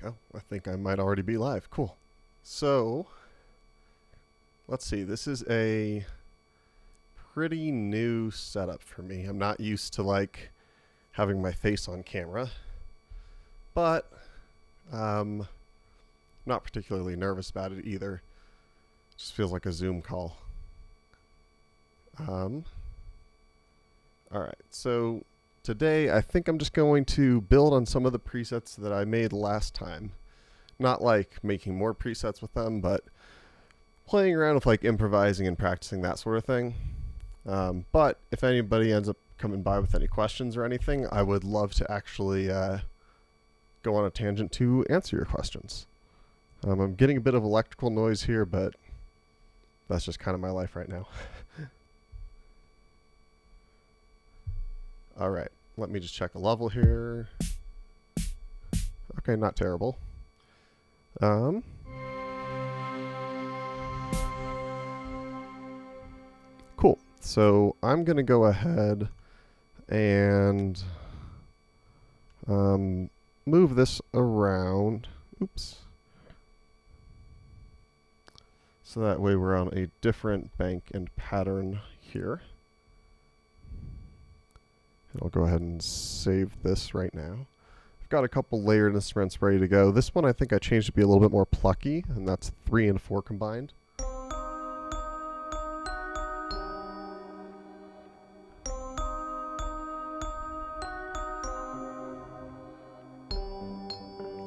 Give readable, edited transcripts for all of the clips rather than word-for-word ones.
Oh, I think I might already be live. Cool. So, let's see. This is a pretty new setup for me. I'm not used to like having my face on camera, but not particularly nervous about it either. Just feels like a Zoom call. All right, so today I think I'm just going to build on some of the presets that I made last time. Not like making more presets with them, but playing around with like improvising and practicing, that sort of thing. But if anybody ends up coming by with any questions or anything, I would love to actually go on a tangent to answer your questions. I'm getting a bit of electrical noise here, but that's just kind of my life right now. All right, let me just check a level here. Okay, not terrible. Cool. So I'm going to go ahead and move this around. Oops. So that way we're on a different bank and pattern here. And I'll go ahead and save this right now. I've got a couple layered instruments ready to go. This one I think I changed to be a little bit more plucky, and that's 3 and 4 combined.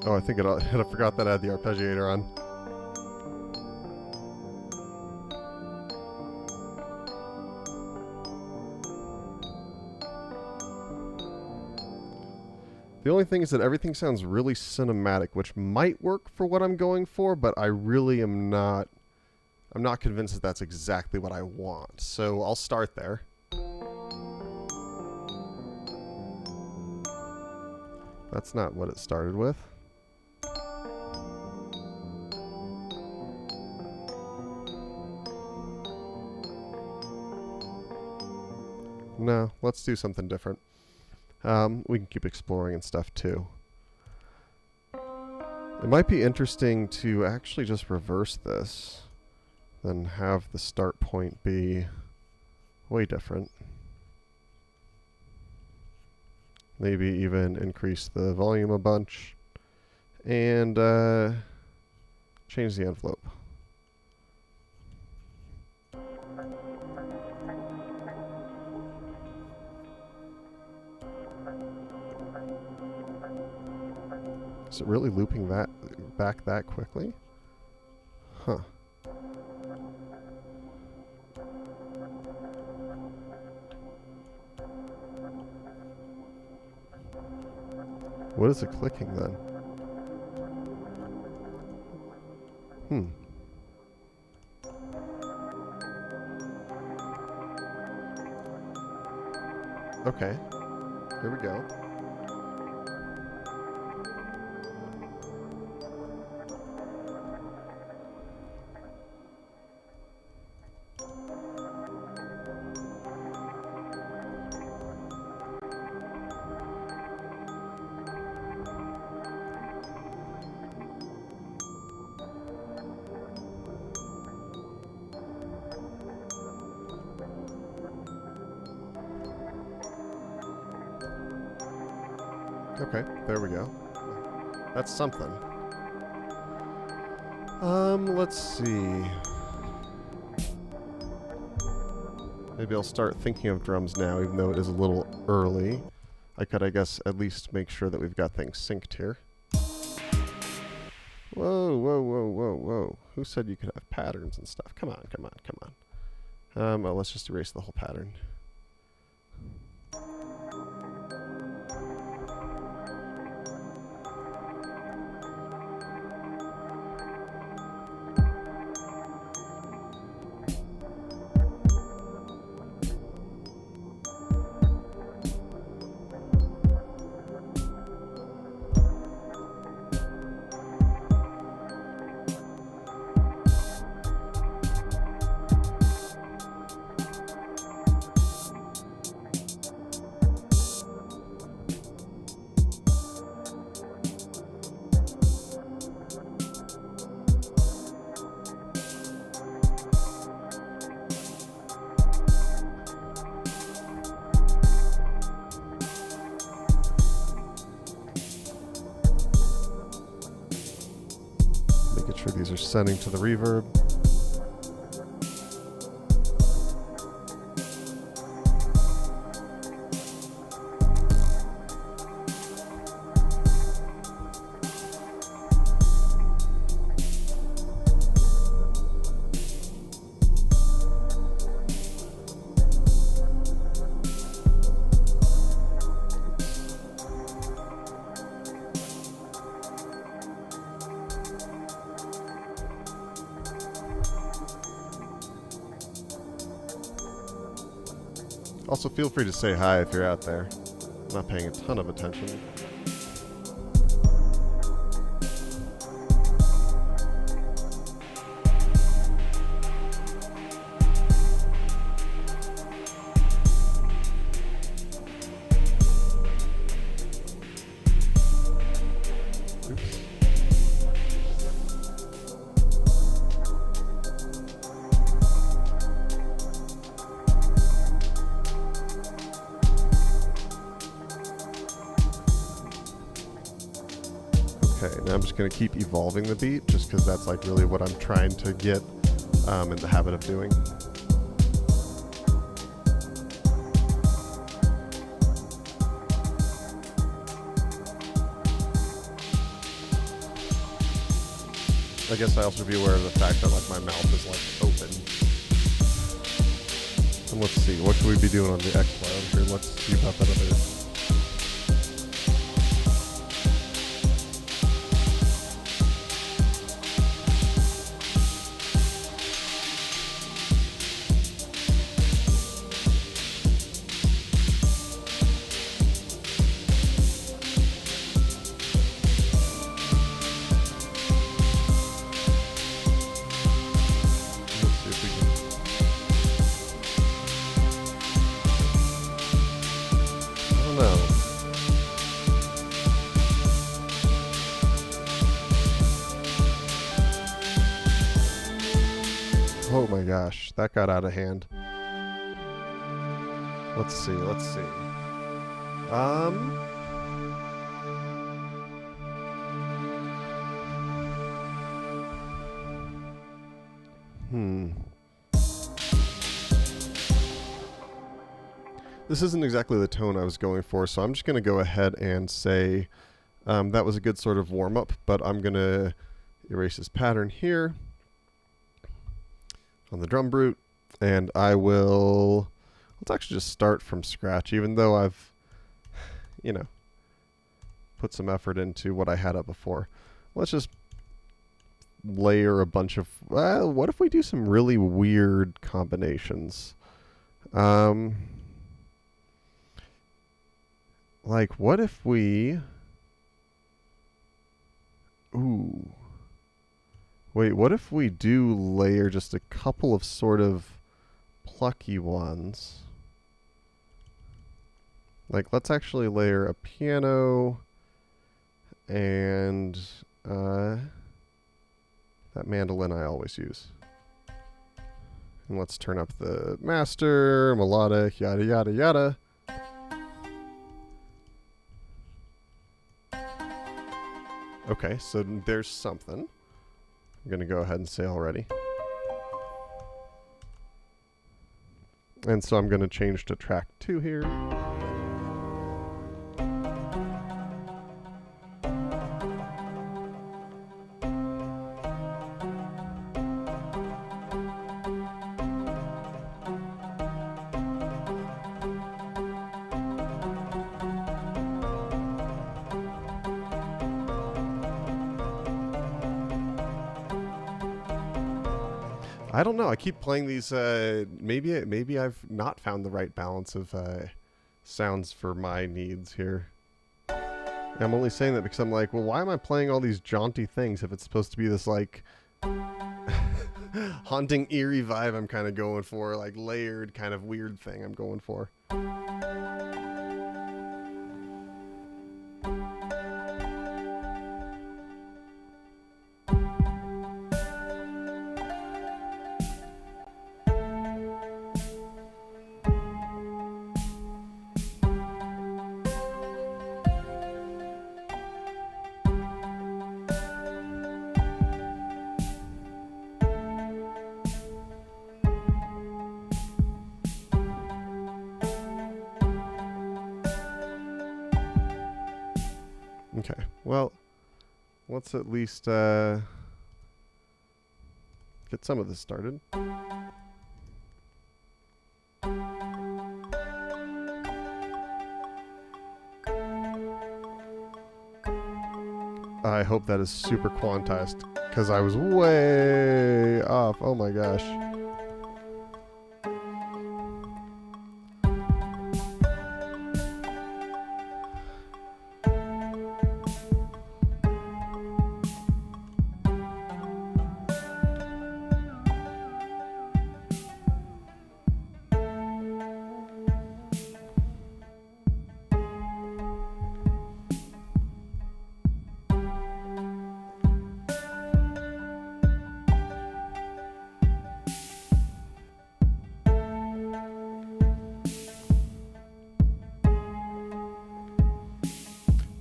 Oh, I think I forgot that I had the arpeggiator on. The only thing is that everything sounds really cinematic, which might work for what I'm going for, but I really am not, I'm not convinced that that's exactly what I want. So I'll start there. That's not what it started with. No, let's do something different. We can keep exploring and stuff too. It might be interesting to actually just reverse this, then have the start point be way different. Maybe even increase the volume a bunch and change the envelope. Is it really looping that back that quickly? Huh. What is it clicking then? Okay. Here we go. Okay, there we go. That's something. Let's see. Maybe I'll start thinking of drums now, even though it is a little early. I could, I guess, at least make sure that we've got things synced here. Whoa, whoa, whoa, whoa, whoa. Who said you could have patterns and stuff? Come on, come on, come on. Well, let's just erase the whole pattern. these are setting to the reverb. Also, feel free to say hi if you're out there. I'm not paying a ton of attention. Oops. Okay, now I'm just going to keep evolving the beat, just because that's like really what I'm trying to get in the habit of doing. I guess I also be aware of the fact that like my mouth is like open. And let's see, what should we be doing on the X lounge here? Let's see about that other. Oh my gosh, that got out of hand. Let's see, let's see. This isn't exactly the tone I was going for, so I'm just going to go ahead and say that was a good sort of warm-up, but I'm going to erase this pattern here on the drumbrute, and I will, let's actually just start from scratch, even though I've, you know, put some effort into what I had up before. Let's just layer a bunch of, what if we do some really weird combinations? Like, what if we, wait, what if we do layer just a couple of sort of plucky ones? Like, let's actually layer a piano and that mandolin I always use. And let's turn up the master, melodic, yada, yada, yada. Okay, so there's something. I'm going to go ahead and say already. And so I'm going to change to track 2 here. I don't know. I keep playing these. Maybe I've not found the right balance of sounds for my needs here. I'm only saying that because I'm like, well, why am I playing all these jaunty things if it's supposed to be this like haunting, eerie vibe I'm kind of going for, like layered kind of weird thing I'm going for. Okay, well, let's at least get some of this started. I hope that is super quantized, because I was way off. Oh my gosh.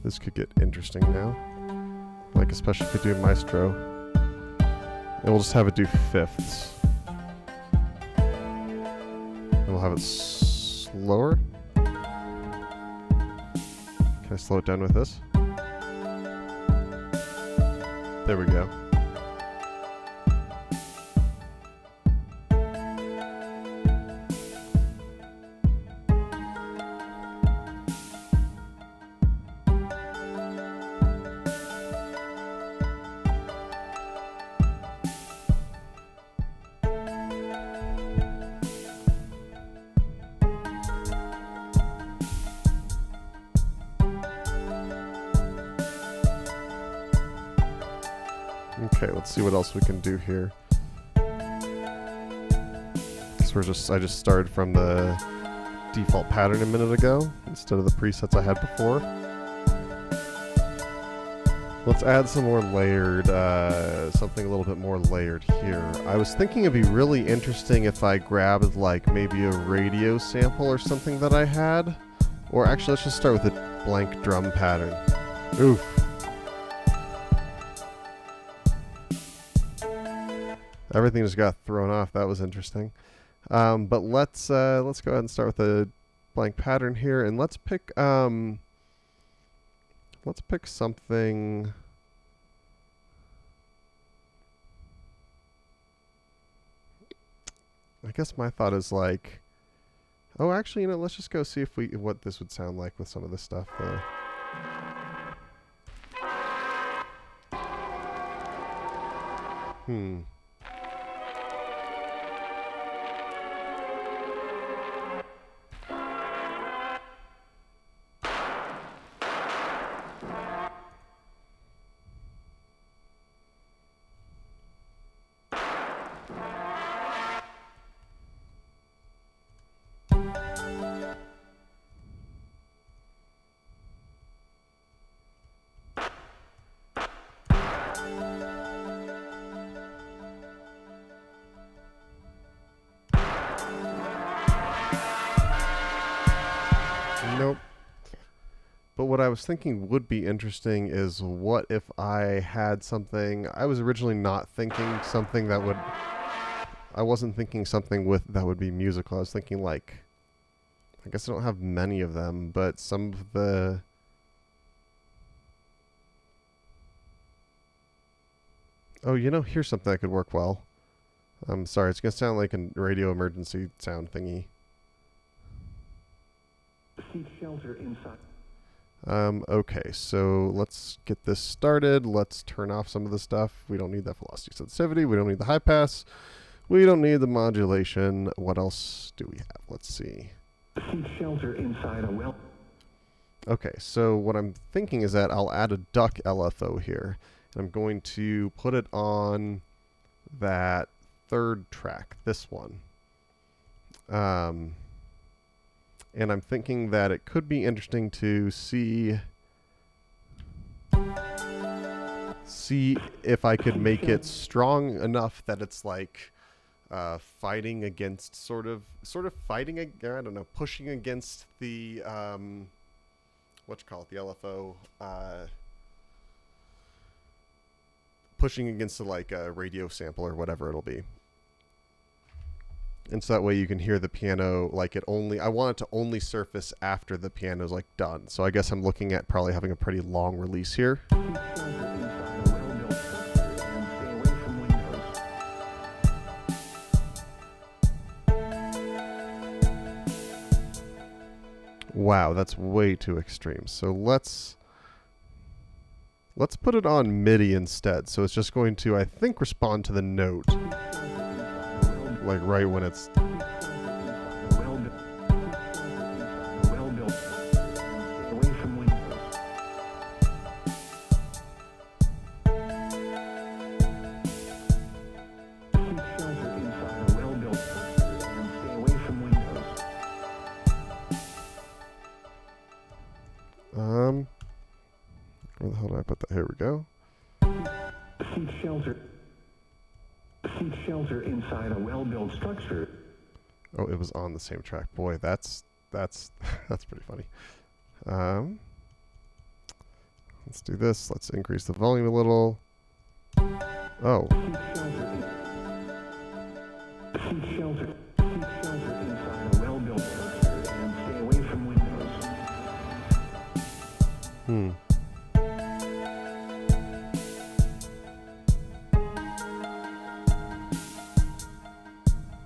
This could get interesting now. Like, especially if we do maestro. And we'll just have it do fifths. And we'll have it slower. Can I slow it down with this? There we go. Okay, let's see what else we can do here. I just started from the default pattern a minute ago instead of the presets I had before. Let's add some more layered, something a little bit more layered here. I was thinking it'd be really interesting if I grabbed like maybe a radio sample or something that I had. Or actually, let's just start with a blank drum pattern. Oof. Everything just got thrown off. That was interesting. But let's go ahead and start with a blank pattern here, and let's pick something. I guess my thought is like, oh, actually, let's just go see if what this would sound like with some of this stuff. Nope. But what I was thinking would be interesting is what if I had something. I was originally not thinking something that would. I wasn't thinking something that would be musical. I was thinking like. I guess I don't have many of them, but some of the. Oh, here's something that could work well. I'm sorry, it's going to sound like a radio emergency sound thingy. Seek shelter inside. Okay, so let's get this started. Let's turn off some of the stuff. We don't need that velocity sensitivity. We don't need the high pass. We don't need the modulation. What else do we have? Let's see. Seek shelter inside a well. Okay, so what I'm thinking is that I'll add a duck LFO here. And I'm going to put it on that third track, this one. And I'm thinking that it could be interesting to see if I could make it strong enough that it's like fighting against sort of fighting, I don't know, pushing against the the LFO, pushing against the like radio sample or whatever it'll be. And so that way you can hear the piano like it only, I want it to only surface after the piano's like done. So I guess I'm looking at probably having a pretty long release here. Wow, that's way too extreme. So let's put it on MIDI instead. So it's just going to, I think, respond to the note. Like right when it's... Where the hell did I put that? Here we go. Seat shelter inside a well-built structure. Oh, it was on the same track. Boy, that's that's pretty funny. Let's do this. Let's increase the volume a little. Oh. Seat shelter inside a well-built structure and stay away from windows.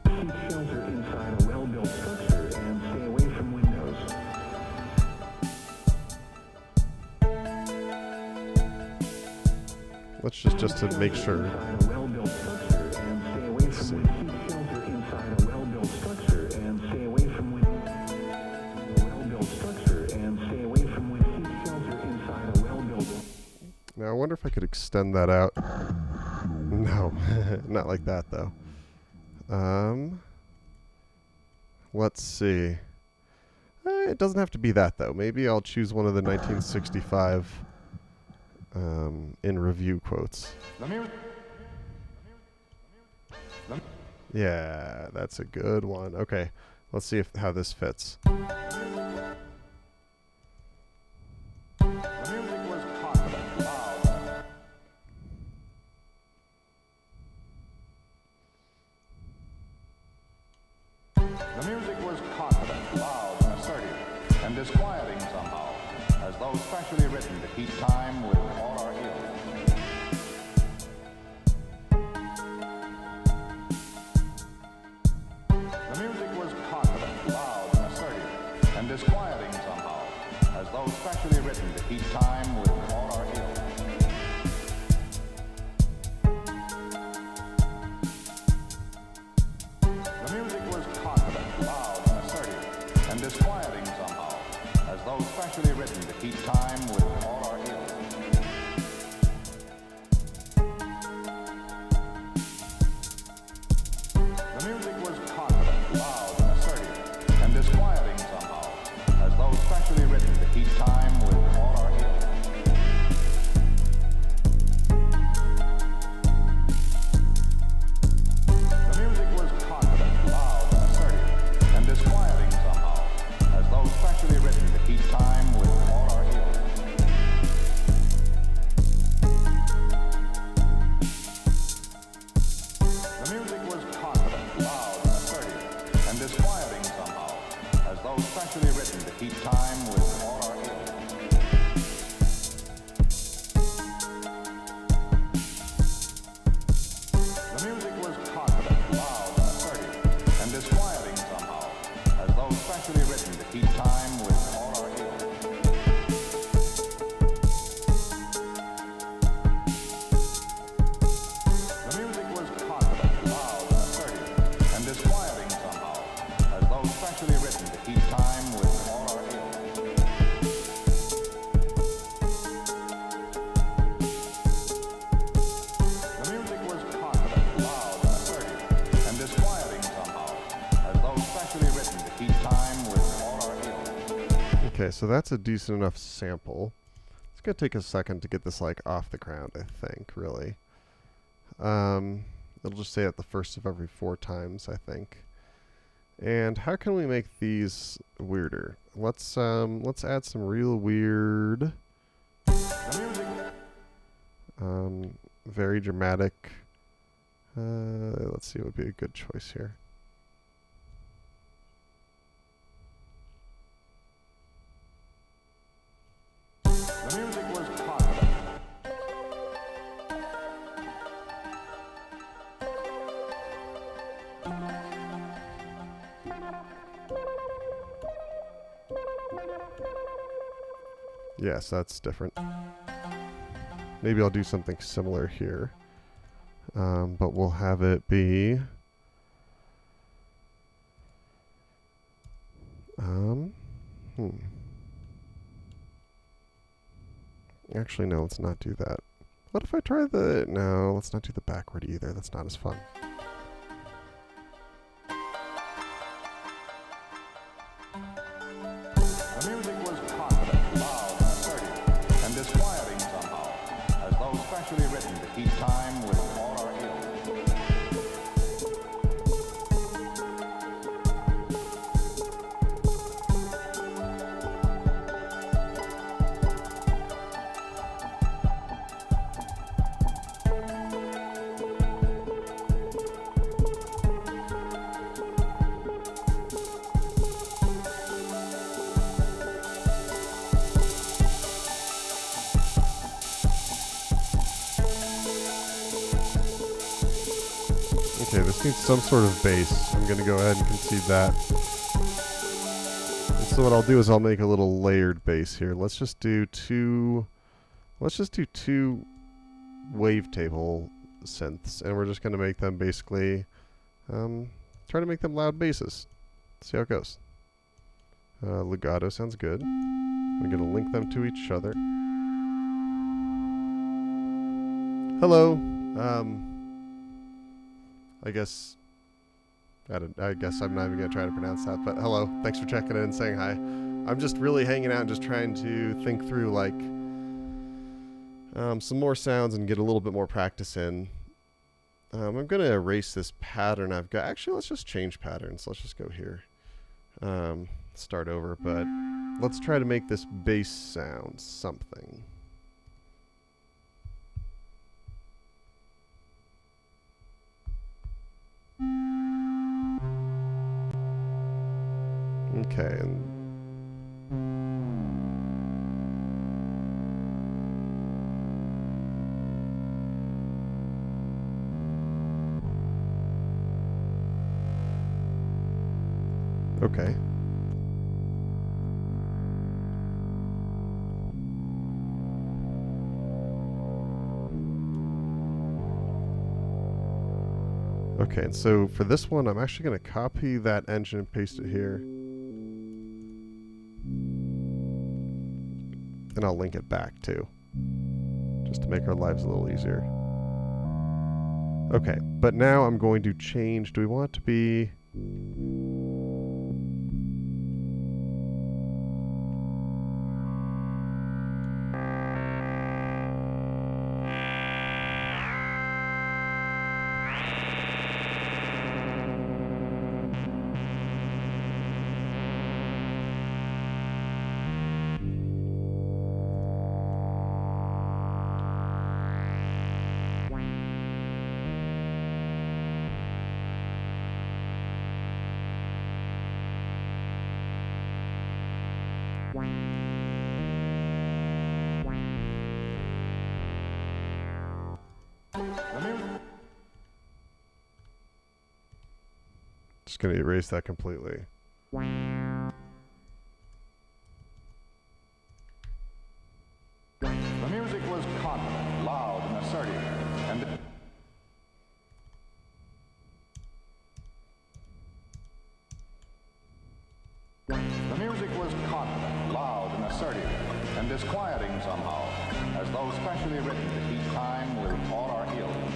Seat shelter inside a well-built structure and stay away from windows. Let's just to make sure. Inside a well-built structure and stay away from windows. Seat shelter inside a well-built structure and stay away from windows. Well-built structure and stay away from windows. Seat shelter inside a well-built. Now I wonder if I could extend that out. No, not like that though. Let's see. It doesn't have to be that though. Maybe I'll choose one of the 1965 in review quotes. Yeah, that's a good one. Okay, let's see how this fits. The music was confident, loud, and assertive, and disquieting somehow, as though specially written to keep time with all our ills. The music was confident, loud, and assertive, and disquieting somehow, as though specially written to keep time with all our ills. The music was confident, loud, and assertive, and disquieting somehow, as though specially written to keep time with all our ills. The music was confident, loud, and assertive, and disquieting somehow, as though specially written to keep time with all our ills. The music was confident, loud, and assertive, and disquieting somehow, as though specially written to keep time with all our ills. The music was confident, loud, and assertive, and disquieting somehow, as though specially written to keep time with all our ills. The music was confident, loud, and assertive, and disquieting somehow, as though specially written to keep time with all our ills. The music was confident, loud, and assertive, and disquieting somehow, as though specially written to keep time with all our ills. The music was confident, loud, and assertive, and disquieting somehow, as though specially written to keep time with all our ills. Okay, so that's a decent enough sample. It's gonna take a second to get this like off the ground, I think, really. It'll just say it the first of every 4 times, I think. And how can we make these weirder? Let's add some real weird, The music very dramatic. Let's see what would be a good choice here. Yes, that's different. Maybe I'll do something similar here. But we'll have it be... Actually, no, let's not do that. What if I try the... No, let's not do the backward either. That's not as fun. The music was confident, loud, and assertive, and disquieting somehow, as though specially written to keep time with all our ills. Okay, this needs some sort of bass. I'm going to go ahead and concede that. And so what I'll do is I'll make a little layered bass here. Let's just do two wavetable synths, and we're just going to make them basically try to make them loud basses. See how it goes. Legato sounds good. I'm going to link them to each other. Hello. I guess I'm not even going to try to pronounce that, but hello. Thanks for checking in and saying hi. I'm just really hanging out and just trying to think through like some more sounds and get a little bit more practice in. I'm going to erase this pattern I've got. Actually, let's just change patterns. Let's just go here. Start over, but let's try to make this bass sound something. Okay, and okay. Okay, and so for this one, I'm actually going to copy that engine and paste it here. And I'll link it back too, just to make our lives a little easier. Okay, but now I'm going to change. Do we want it to be... Just going to erase that completely. The music was confident, loud, and assertive, and the music was confident, loud, and assertive, and disquieting somehow, as though specially written to keep time with all our ills.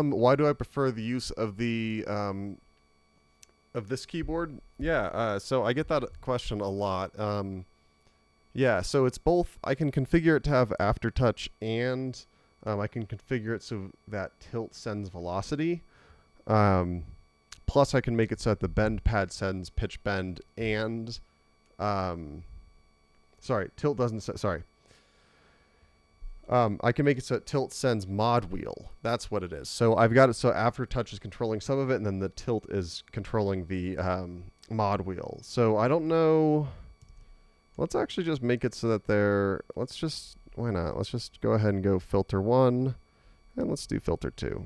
Why do I prefer the use of the of this keyboard? Yeah, so I get that question a lot. Yeah, so it's both. I can configure it to have aftertouch, and I can configure it so that tilt sends velocity. Plus, I can make it so that the bend pad sends pitch bend, and sorry, tilt doesn't. Sorry. I can make it so it tilt sends mod wheel. That's what it is. So I've got it so aftertouch is controlling some of it, and then the tilt is controlling the mod wheel. So I don't know. Let's actually just make it so that they're, why not? Let's just go ahead and go filter 1, and let's do filter 2.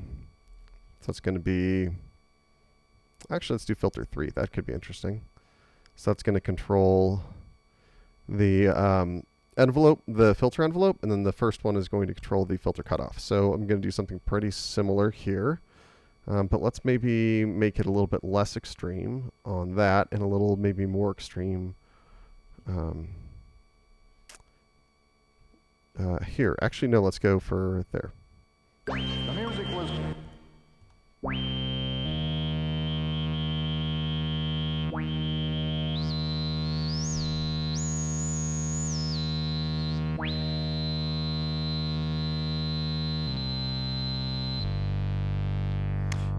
So it's going to be, actually let's do filter 3. That could be interesting. So that's going to control the envelope, the filter envelope, and then the first one is going to control the filter cutoff. So I'm going to do something pretty similar here. But let's maybe make it a little bit less extreme on that and a little maybe more extreme here. Actually, no, let's go for there. The music was...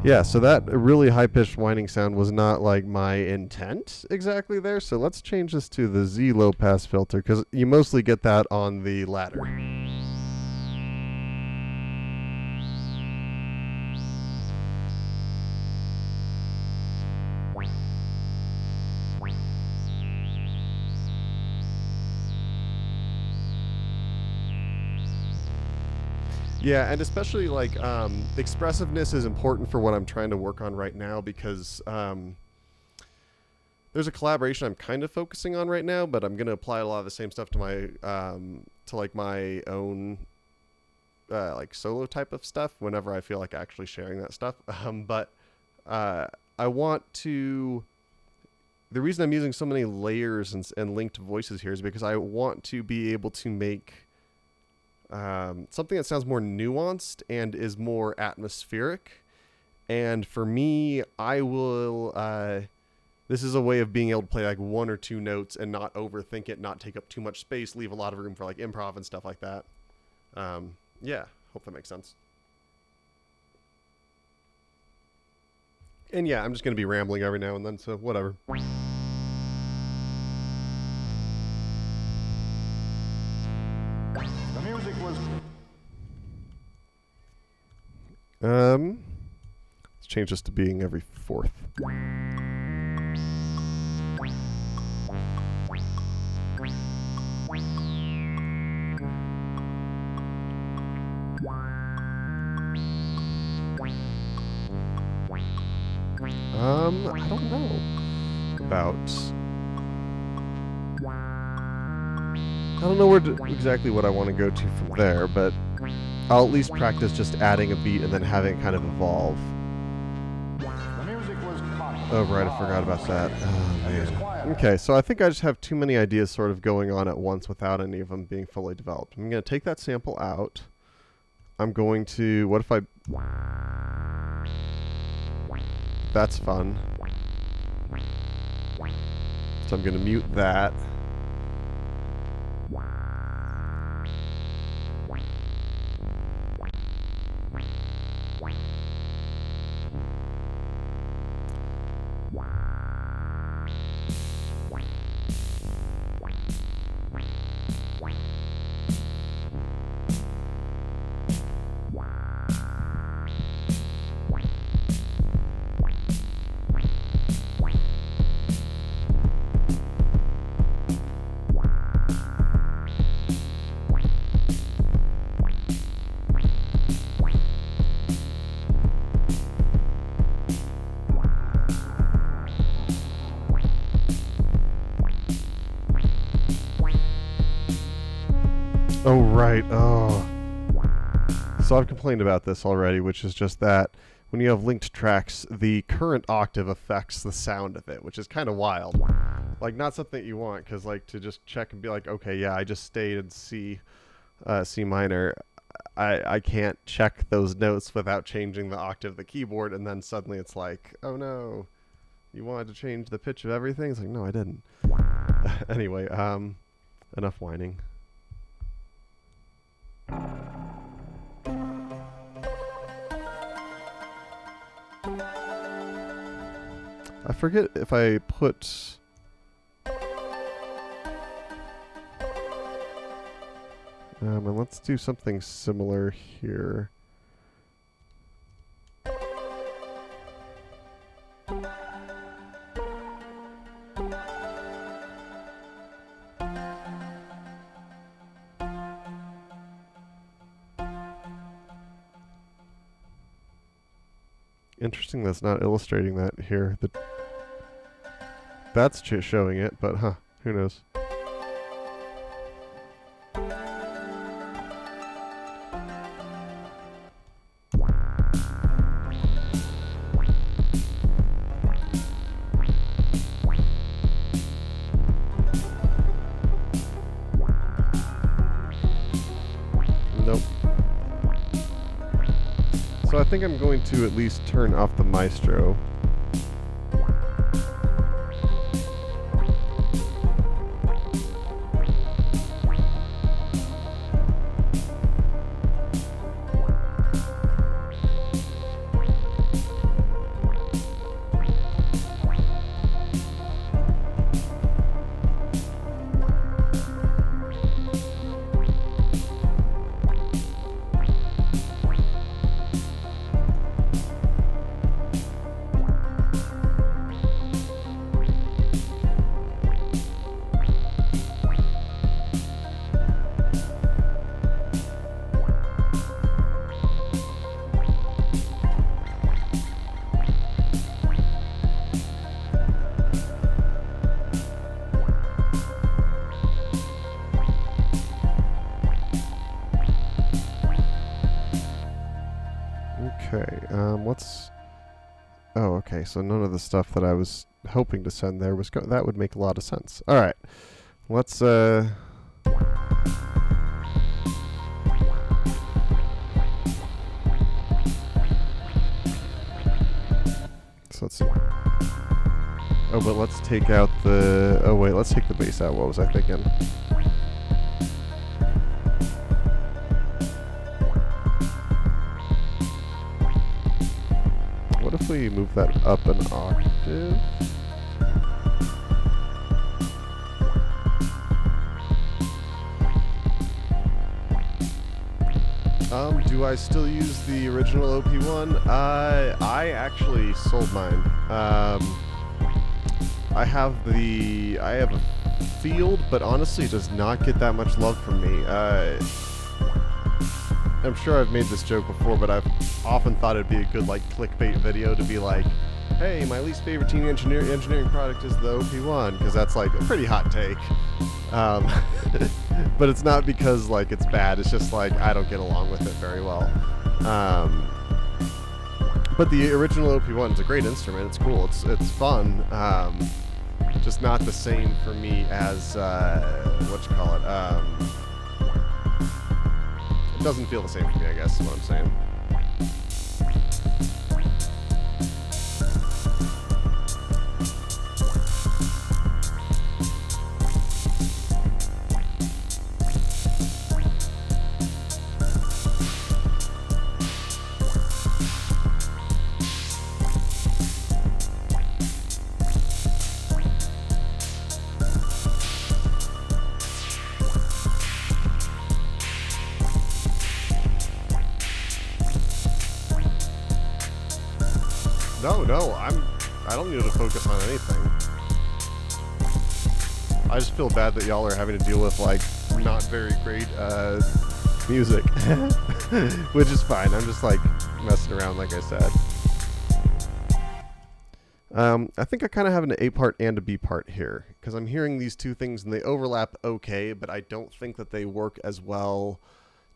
Yeah, so that really high-pitched whining sound was not like my intent exactly there. So let's change this to the Z low-pass filter because you mostly get that on the ladder. Yeah, and especially like expressiveness is important for what I'm trying to work on right now because there's a collaboration I'm kind of focusing on right now, but I'm going to apply a lot of the same stuff to my to like my own like solo type of stuff whenever I feel like actually sharing that stuff. But I want to. The reason I'm using so many layers and linked voices here is because I want to be able to make something that sounds more nuanced and is more atmospheric. And for me, I will, this is a way of being able to play like 1 or 2 notes and not overthink it, not take up too much space, leave a lot of room for like improv and stuff like that. Yeah, hope that makes sense. And yeah, I'm just going to be rambling every now and then, so whatever. The music was... Let's change this to being every 4th. I don't know about. I don't know exactly what I want to go to from there, but I'll at least practice just adding a beat and then having it kind of evolve. The music was confident, Oh, right, I forgot about that. Oh, man. Okay, so I think I just have too many ideas sort of going on at once without any of them being fully developed. I'm going to take that sample out. I'm going to, what if I... That's fun. So I'm going to mute that. Oh, right. Oh. So I've complained about this already, which is just that when you have linked tracks, the current octave affects the sound of it, which is kind of wild. Like, not something that you want, because, like, to just check and be like, okay, yeah, I just stayed in C minor. I can't check those notes without changing the octave of the keyboard, and then suddenly it's like, oh, no, you wanted to change the pitch of everything? It's like, no, I didn't. Anyway, enough whining. I forget if I put... And let's do something similar here. Interesting that's not illustrating that here. That's showing it, but who knows? Nope. So I think I'm going to at least turn off the maestro. Okay, let's... Oh, okay, so none of the stuff that I was hoping to send there was that would make a lot of sense. Alright, let's, So let's see. Oh, but let's take out the... Oh, wait, let's take the bass out. What was I thinking? What if we move that up an octave? Do I still use the original OP1? I actually sold mine. I have a field, but honestly it does not get that much love from me. I'm sure I've made this joke before, but I've often thought it'd be a good like clickbait video to be like, hey, my least favorite teen engineering product is the OP1, because that's like a pretty hot take. But it's not because like it's bad, it's just like I don't get along with it very well. But the original OP1 is a great instrument, it's cool, it's fun. Just not the same for me as, it doesn't feel the same for me, I guess is what I'm saying. No, I don't need to focus on anything. I just feel bad that y'all are having to deal with, like, not very great, music. Which is fine, I'm just, like, messing around, like I said. I think I kind of have an A part and a B part here, because I'm hearing these two things and they overlap okay, but I don't think that they work as well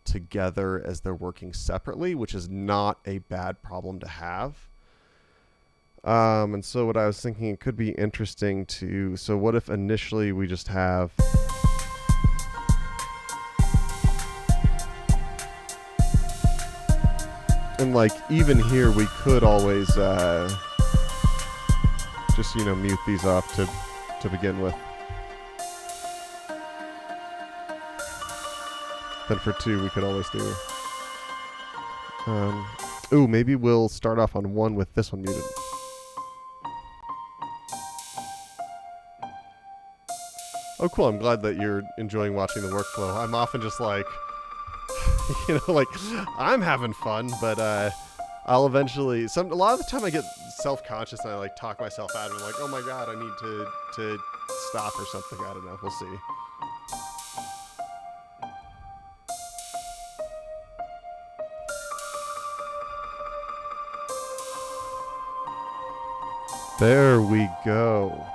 together as they're working separately, which is not a bad problem to have. And so what I was thinking, it could be interesting to, so what if initially we just have, and like even here we could always just, you know, mute these off to begin with. Then for 2 we could always do, ooh, maybe we'll start off on 1 with this one muted. Oh, cool. I'm glad that you're enjoying watching the workflow. I'm often just like, Like I'm having fun, but I'll eventually. A lot of the time I get self-conscious and I like talk myself out of it. Like, oh my god, I need to stop or something. I don't know. We'll see. There we go.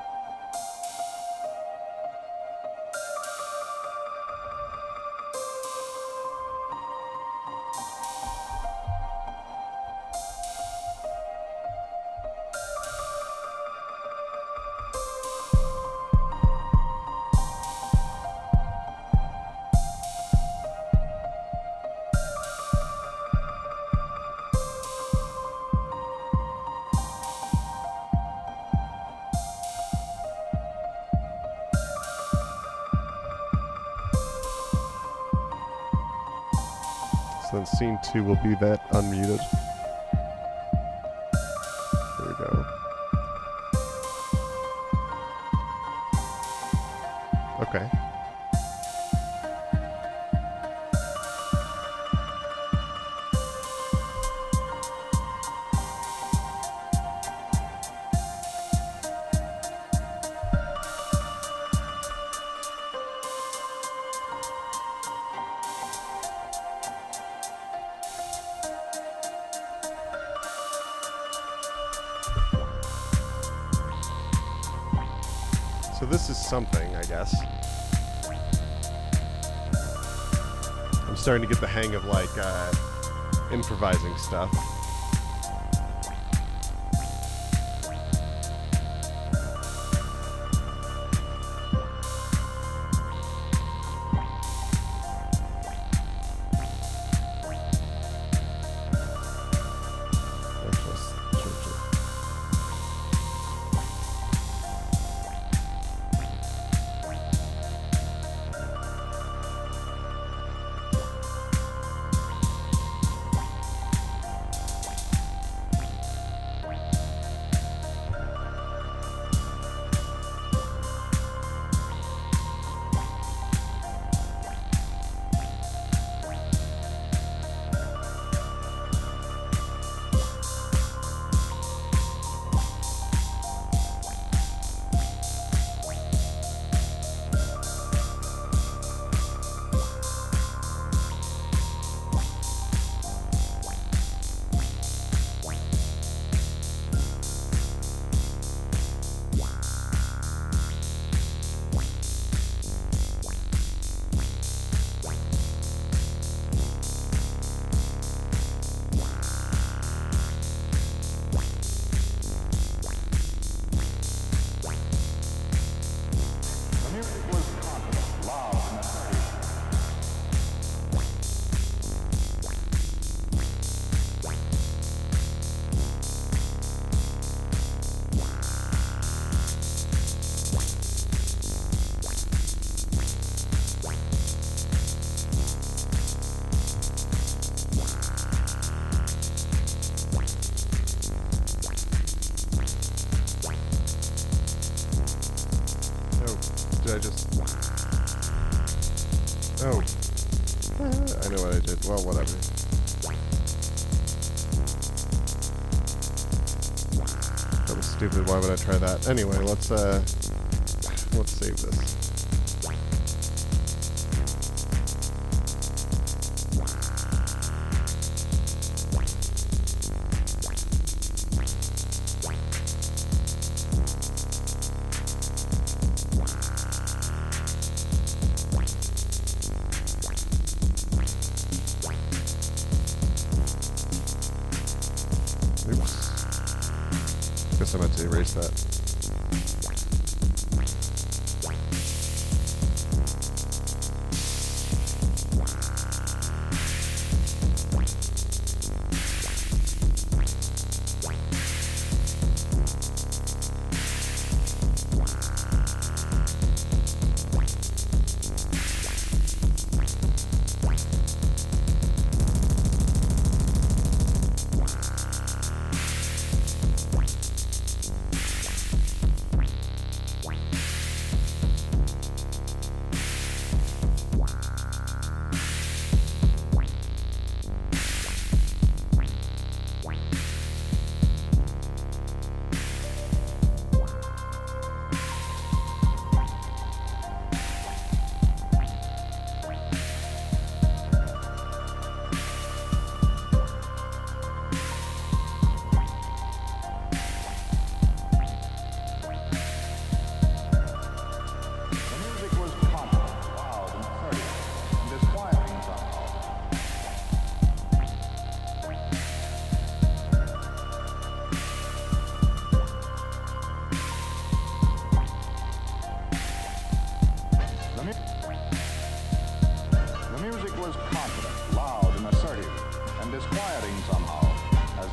So then scene 2 will be that unmuted. There we go. Okay. So this is something, I guess. I'm starting to get the hang of like improvising stuff. Did I just... Oh. I know what I did. Well, whatever. That was stupid. Why would I try that? Anyway, let's save this. Guess I meant to erase that.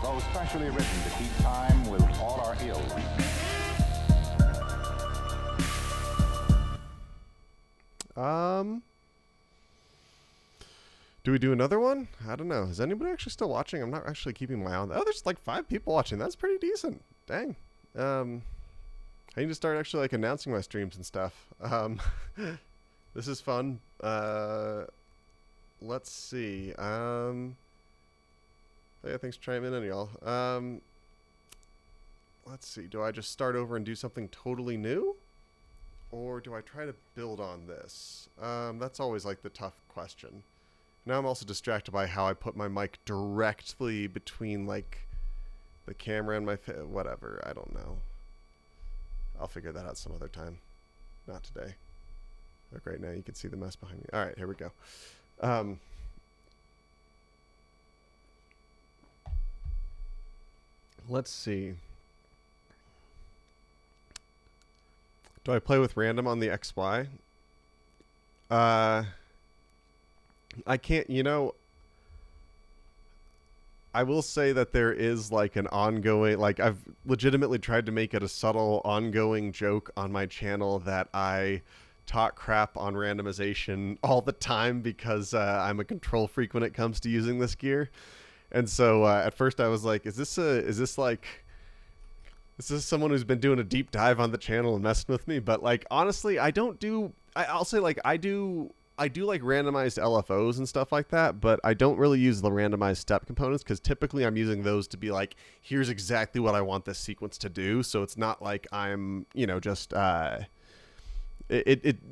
though specially written to keep time with all our ills. Do we do another one? I don't know. Is anybody actually still watching? I'm not actually keeping my eye on that. Oh, there's like 5 people watching. That's pretty decent. Dang. I need to start actually like announcing my streams and stuff. This is fun. Let's see. Hey, thanks for chiming in, y'all. Let's see. Do I just start over and do something totally new? Or do I try to build on this? That's always like the tough question. Now I'm also distracted by how I put my mic directly between like the camera and my whatever. I don't know. I'll figure that out some other time. Not today. Like right now you can see the mess behind me. All right, here we go. Let's see. Do I play with random on the XY? I can't, you know, I will say that there is like an ongoing, like I've legitimately tried to make it a subtle ongoing joke on my channel that I talk crap on randomization all the time because I'm a control freak when it comes to using this gear. And so at first I was like, is this someone who's been doing a deep dive on the channel and messing with me? But like, honestly, I'll say like I do like randomized LFOs and stuff like that, but I don't really use the randomized step components because typically I'm using those to be like, here's exactly what I want this sequence to do. So it's not like I'm, you know, just,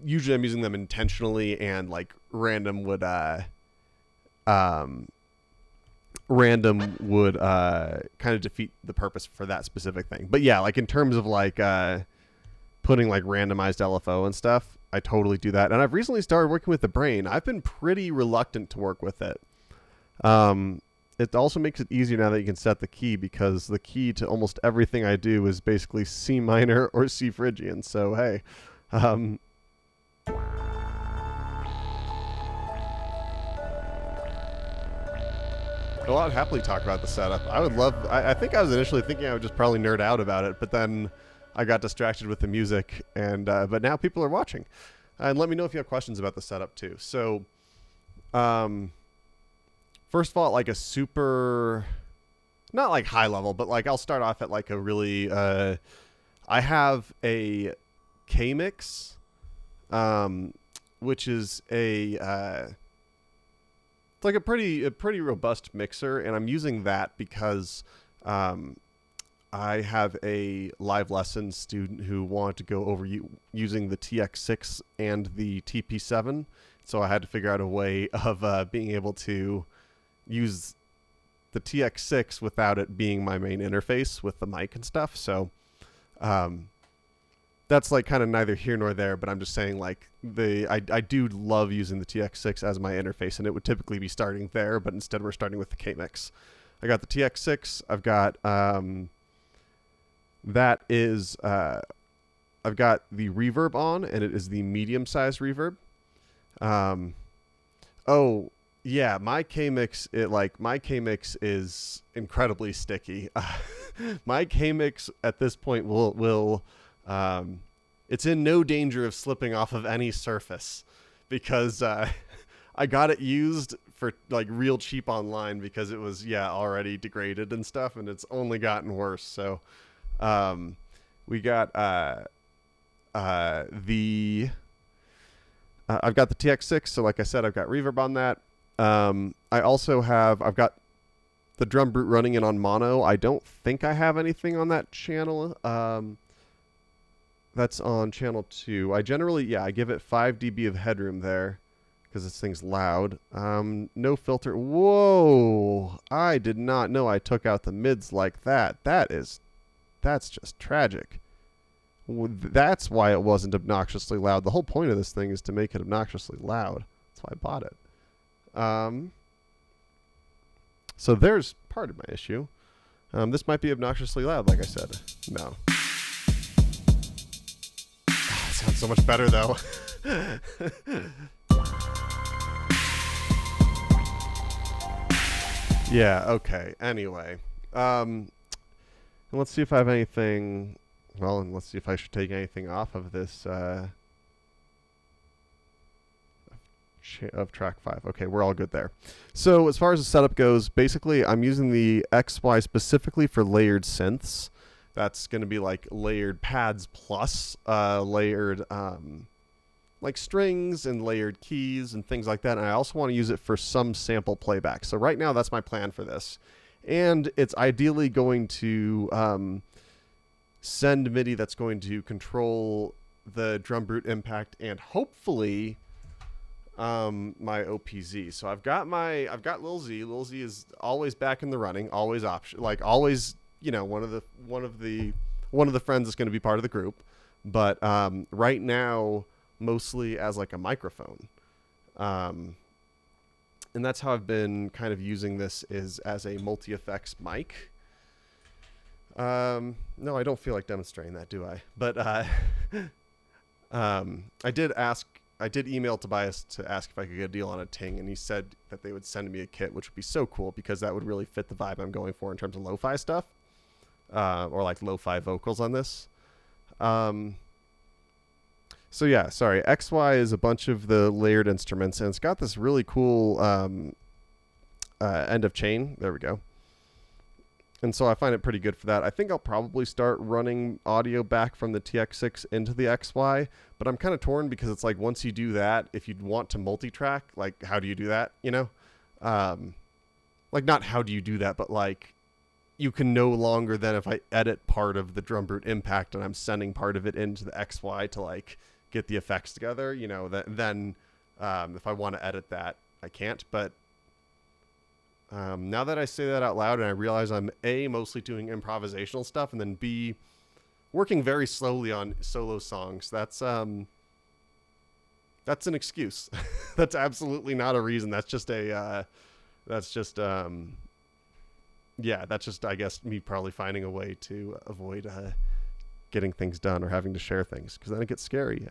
usually I'm using them intentionally, and like random would kind of defeat the purpose for that specific thing. But yeah, like in terms of like, putting like randomized LFO and stuff, I totally do that. And I've recently started working with the brain. I've been pretty reluctant to work with it. It also makes it easier now that you can set the key, because the key to almost everything I do is basically C minor or C Phrygian. So, hey, I'll happily talk about the setup. I think I was initially thinking I would just probably nerd out about it, but then I got distracted with the music, and but now people are watching. And let me know if you have questions about the setup too. So, first of all, like a super, not like high level, but like I'll start off at like a really, I have a K-Mix, which is it's like a pretty robust mixer, and I'm using that because I have a live lesson student who wanted to go over using the TX6 and the TP7, so I had to figure out a way of being able to use the TX6 without it being my main interface with the mic and stuff. So that's like kind of neither here nor there, but I'm just saying like I do love using the TX6 as my interface, and it would typically be starting there, but instead we're starting with the K-Mix. I got the TX6. I've got that is I've got the reverb on, and it is the medium-sized reverb. Oh yeah, my K-Mix is incredibly sticky. My K-Mix at this point will it's in no danger of slipping off of any surface, because I got it used for like real cheap online because it was already degraded and stuff, and it's only gotten worse. So we got I've got the TX6, so like I said, I've got reverb on that. I've got the drumbrute running in on mono. I don't think I have anything on that channel. That's on channel 2. I generally, I give it 5 dB of headroom there because this thing's loud. No filter. Whoa! I did not know I took out the mids like that. That's just tragic. That's why it wasn't obnoxiously loud. The whole point of this thing is to make it obnoxiously loud. That's why I bought it. So there's part of my issue. This might be obnoxiously loud, like I said. No. It sounds so much better, though. Yeah, okay. Anyway. And let's see if I have anything. Well, and let's see if I should take anything off of this of track 5. Okay, we're all good there. So as far as the setup goes, basically I'm using the XY specifically for layered synths. That's going to be like layered pads plus layered like strings and layered keys and things like that. And I also want to use it for some sample playback. So right now that's my plan for this. And it's ideally going to send MIDI that's going to control the drumbrute impact and hopefully my OPZ. So I've got Lil Z. Lil Z is always back in the running, always option, like always, you know, one of the friends that's going to be part of the group. But right now, mostly as like a microphone. And that's how I've been kind of using this is as a multi-effects mic. No, I don't feel like demonstrating that, do I? But I did email Tobias to ask if I could get a deal on a Ting, and he said that they would send me a kit, which would be so cool because that would really fit the vibe I'm going for in terms of lo-fi stuff, or like lo-fi vocals on this. So yeah, sorry. XY is a bunch of the layered instruments, and it's got this really cool end of chain. There we go. And so I find it pretty good for that. I think I'll probably start running audio back from the TX6 into the XY, but I'm kind of torn because it's like once you do that, if you'd want to multi-track, like how do you do that, you know? Like not how do you do that, but like you can no longer then if I edit part of the drumbrute impact and I'm sending part of it into the XY to like get the effects together, you know, then if I want to edit that, I can't. But now that I say that out loud and I realize I'm A, mostly doing improvisational stuff, and then B, working very slowly on solo songs, that's an excuse. That's absolutely not a reason. That's just I guess me probably finding a way to avoid getting things done or having to share things, because then it gets scary.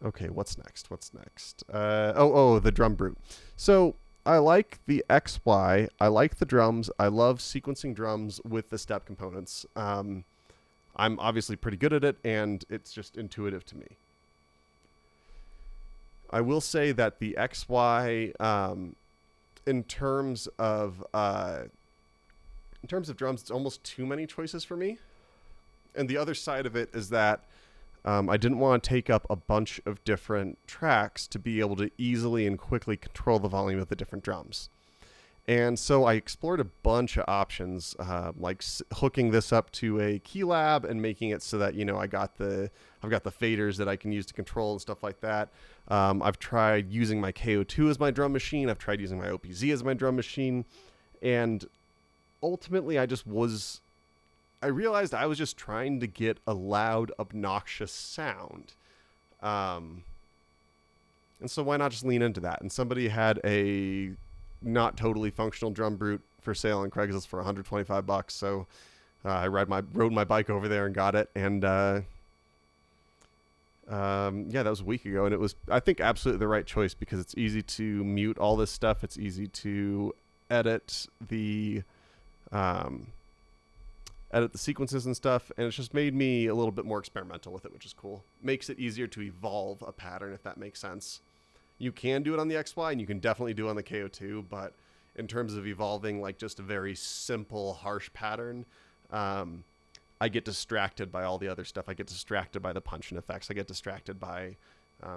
Okay, what's next? The drumbrute. So I like the XY. I like the drums. I love sequencing drums with the step components. I'm obviously pretty good at it, and it's just intuitive to me. I will say that the XY, in terms of drums, it's almost too many choices for me. And the other side of it is that I didn't want to take up a bunch of different tracks to be able to easily and quickly control the volume of the different drums. And so I explored a bunch of options, like hooking this up to a keylab and making it so that, you know, I've got the faders that I can use to control and stuff like that. I've tried using my KO2 as my drum machine. I've tried using my OPZ as my drum machine. And ultimately I realized I was just trying to get a loud, obnoxious sound. And so why not just lean into that? And somebody had a not totally functional drumbrute for sale on Craigslist for $125. So I rode my bike over there and got it. And that was a week ago. And it was, I think, absolutely the right choice because it's easy to mute all this stuff. It's easy to edit the sequences and stuff, and it's just made me a little bit more experimental with it, which is cool. Makes it easier to evolve a pattern, if that makes sense. You can do it on the XY, and you can definitely do it on the KO2, but in terms of evolving like just a very simple, harsh pattern, I get distracted by all the other stuff. I get distracted by the punch-in effects. I get distracted by,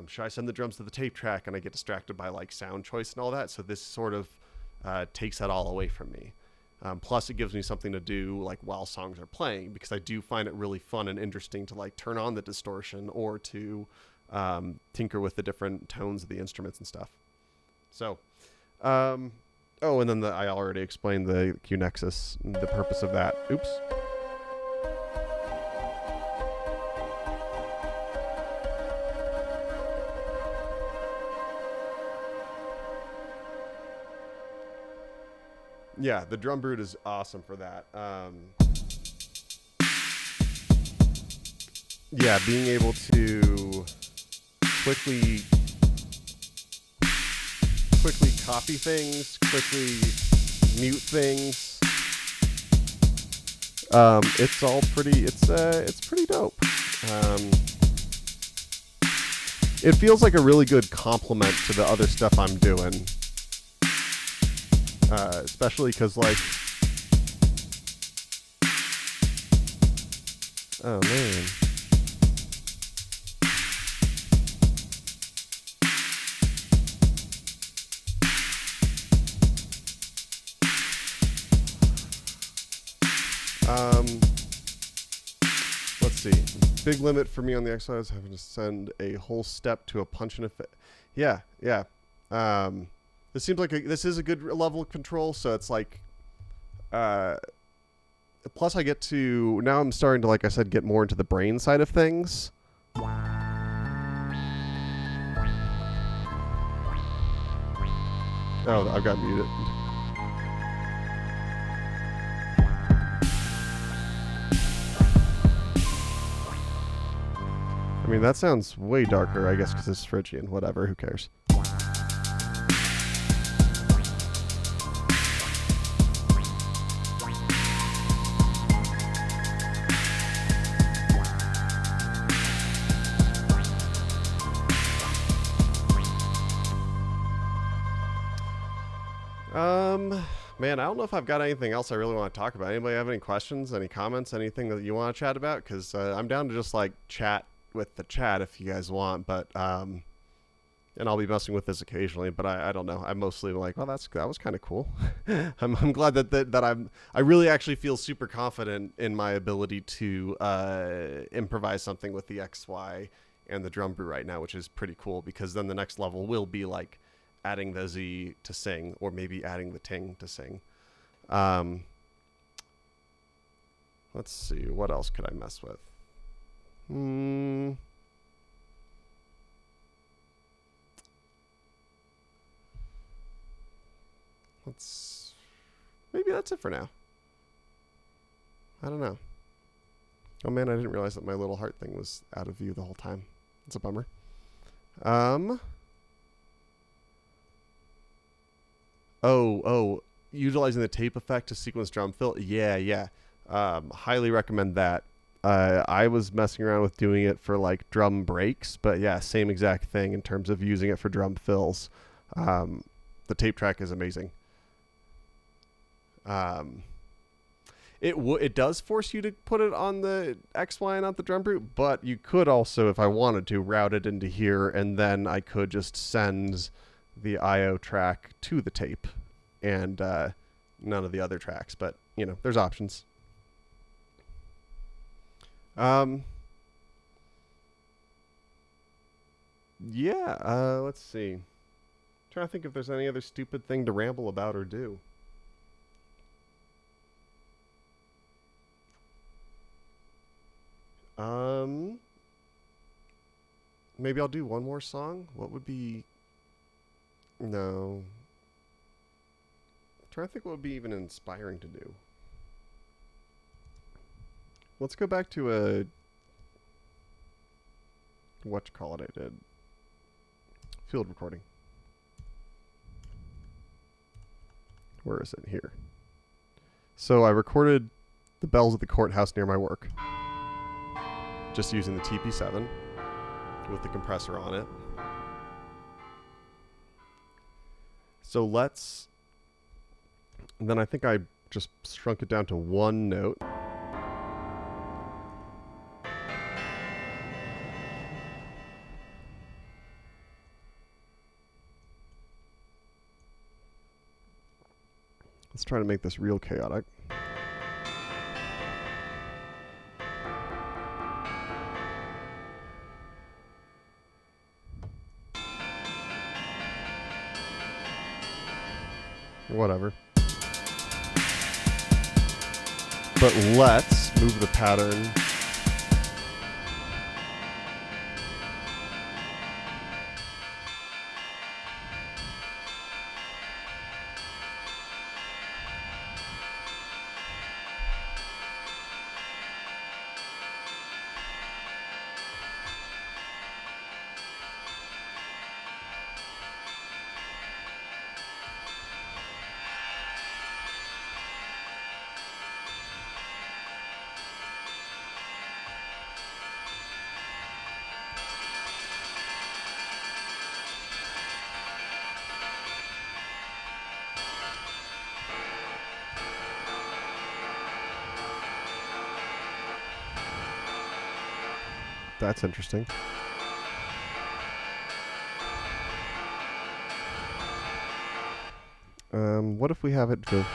should I send the drums to the tape track? And I get distracted by like sound choice and all that. So this sort of takes that all away from me. Plus, it gives me something to do like while songs are playing, because I do find it really fun and interesting to like turn on the distortion or to tinker with the different tones of the instruments and stuff. So, and then I already explained the Q Nexus, the purpose of that. Oops. Yeah, the drumbrute is awesome for that. Yeah, being able to quickly copy things, quickly mute things. It's all pretty. It's pretty dope. It feels like a really good complement to the other stuff I'm doing, especially because like, oh man. Let's see. Big limit for me on the exercise, having to send a whole step to a punch and effect. Yeah. This seems like this is a good level of control, so it's like, plus I get to, now I'm starting to, like I said, get more into the brain side of things. Oh, I've got muted. I mean, that sounds way darker, I guess, because it's Phrygian. Whatever, who cares? Man, I don't know if I've got anything else I really want to talk about. Anybody have any questions, any comments, anything that you want to chat about? Because I'm down to just, like, chat with the chat if you guys want, but and I'll be messing with this occasionally, but I don't know. I'm mostly like, well, that was kind of cool. I'm glad that I really actually feel super confident in my ability to improvise something with the XY and the drum brew right now, which is pretty cool, because then the next level will be like adding the Z to sing, or maybe adding the ting to sing. Let's see, what else could I mess with? Maybe that's it for now. I don't know. Oh man, I didn't realize that my little heart thing was out of view the whole time. It's a bummer. Oh, utilizing the tape effect to sequence drum fill. Yeah. Highly recommend that. I was messing around with doing it for like drum breaks, but yeah, same exact thing in terms of using it for drum fills. The tape track is amazing. It does force you to put it on the XY and not the drum brute, but you could also, if I wanted to, route it into here, and then I could just send the IO track to the tape and none of the other tracks, but you know, there's options. Let's see. Trying to think if there's any other stupid thing to ramble about or do. Maybe I'll do one more song. What would be... No. I'm trying to think what would be even inspiring to do. Let's go back to a... whatchamacallit I did. Field recording. Where is it? Here. So I recorded the bells at the courthouse near my work. Just using the TP7 with the compressor on it. So let's... And then I think I just shrunk it down to one note. Let's try to make this real chaotic. Whatever. But let's move the pattern. That's interesting. What if we have it go...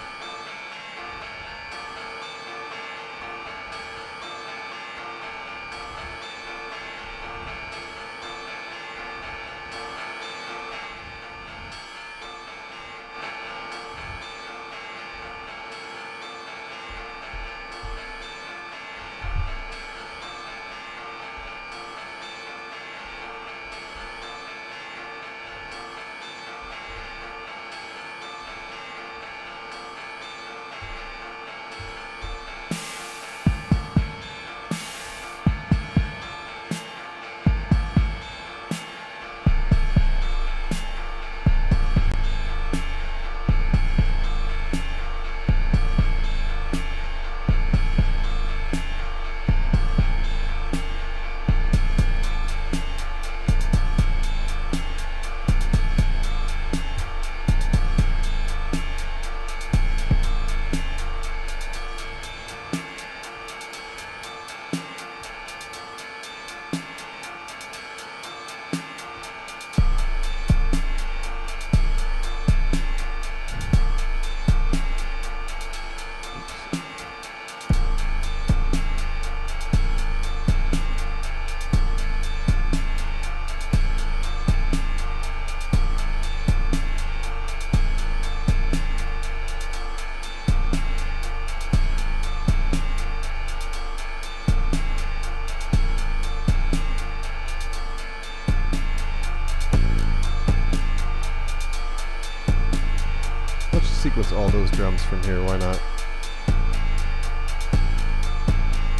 Let's just sequence all those drums from here, why not?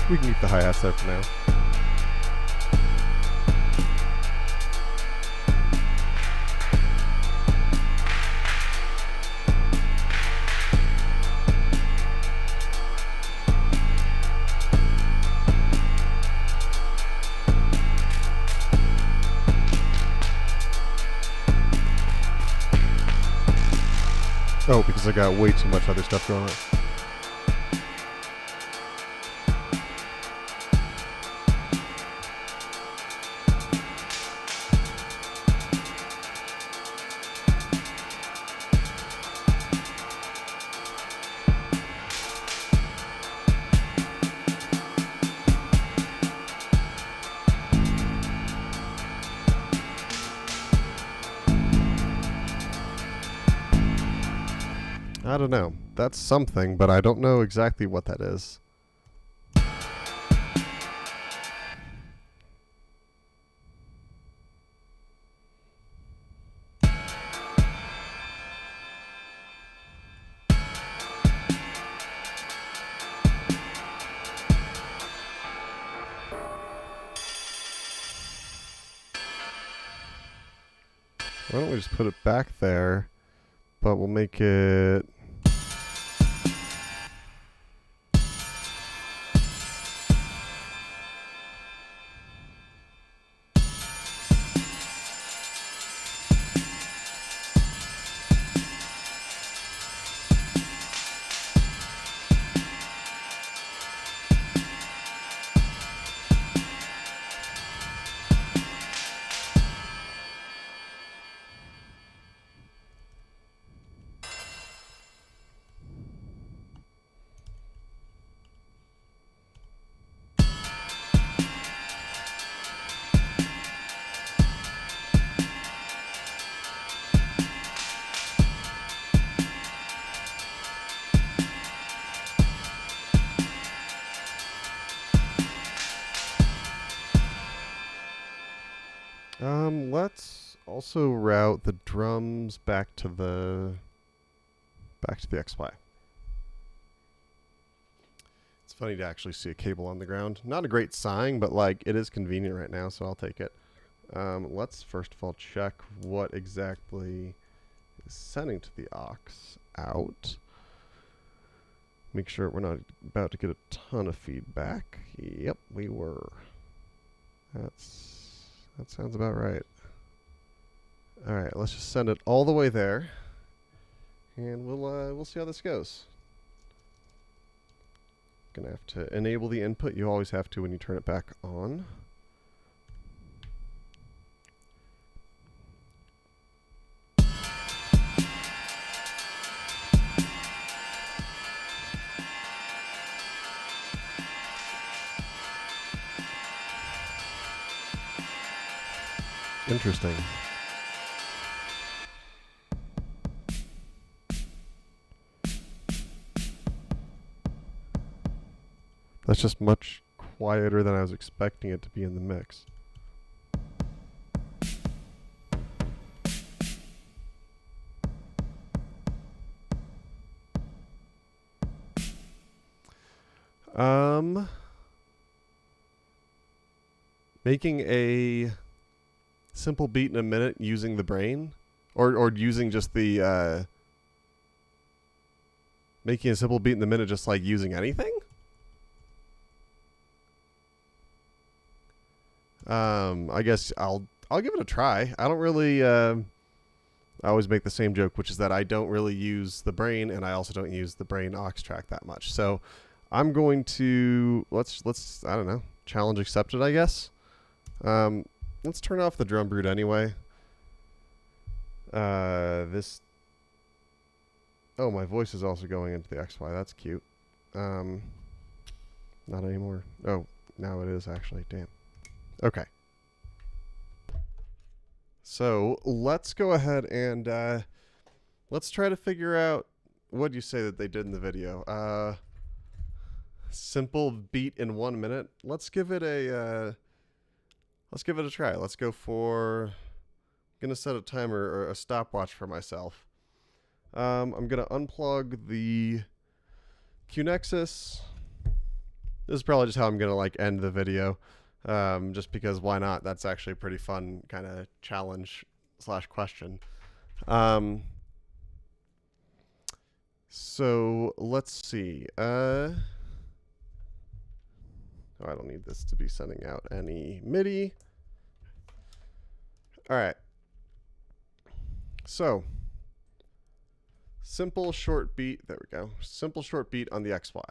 We can keep the hi-hats there for now. Oh, because I got way too much other stuff going on. I don't know. That's something, but I don't know exactly what that is. Why don't we just put it back there, but we'll make it... Let's also route the drums back to the XY. It's funny to actually see a cable on the ground. Not a great sign, but like it is convenient right now, so I'll take it. Let's first of all check what exactly is sending to the aux out. Make sure we're not about to get a ton of feedback. Yep, we were. That sounds about right. Alright, let's just send it all the way there. And we'll see how this goes. Gonna have to enable the input. You always have to when you turn it back on. Interesting. That's just much quieter than I was expecting it to be in the mix. Making a simple beat in a minute using the brain, or using just the making a simple beat in the minute just like using anything. I guess I'll give it a try. I don't really I always make the same joke, which is that I don't really use the brain, and I also don't use the brain aux track that much. So I'm going to let's I don't know, challenge accepted, I guess. Let's turn off the drumbrute anyway. This. Oh, my voice is also going into the XY. That's cute. Not anymore. Oh, now it is actually. Damn. Okay. So let's go ahead and let's try to figure out what you say that they did in the video. Simple beat in 1 minute. Let's give it a try. Let's go for. I'm gonna set a timer or a stopwatch for myself. I'm gonna unplug the QNexus. This is probably just how I'm gonna like end the video. Just because why not? That's actually a pretty fun kind of challenge / question. So let's see. Oh, I don't need this to be sending out any MIDI. All right. So simple short beat. There we go. Simple short beat on the XY.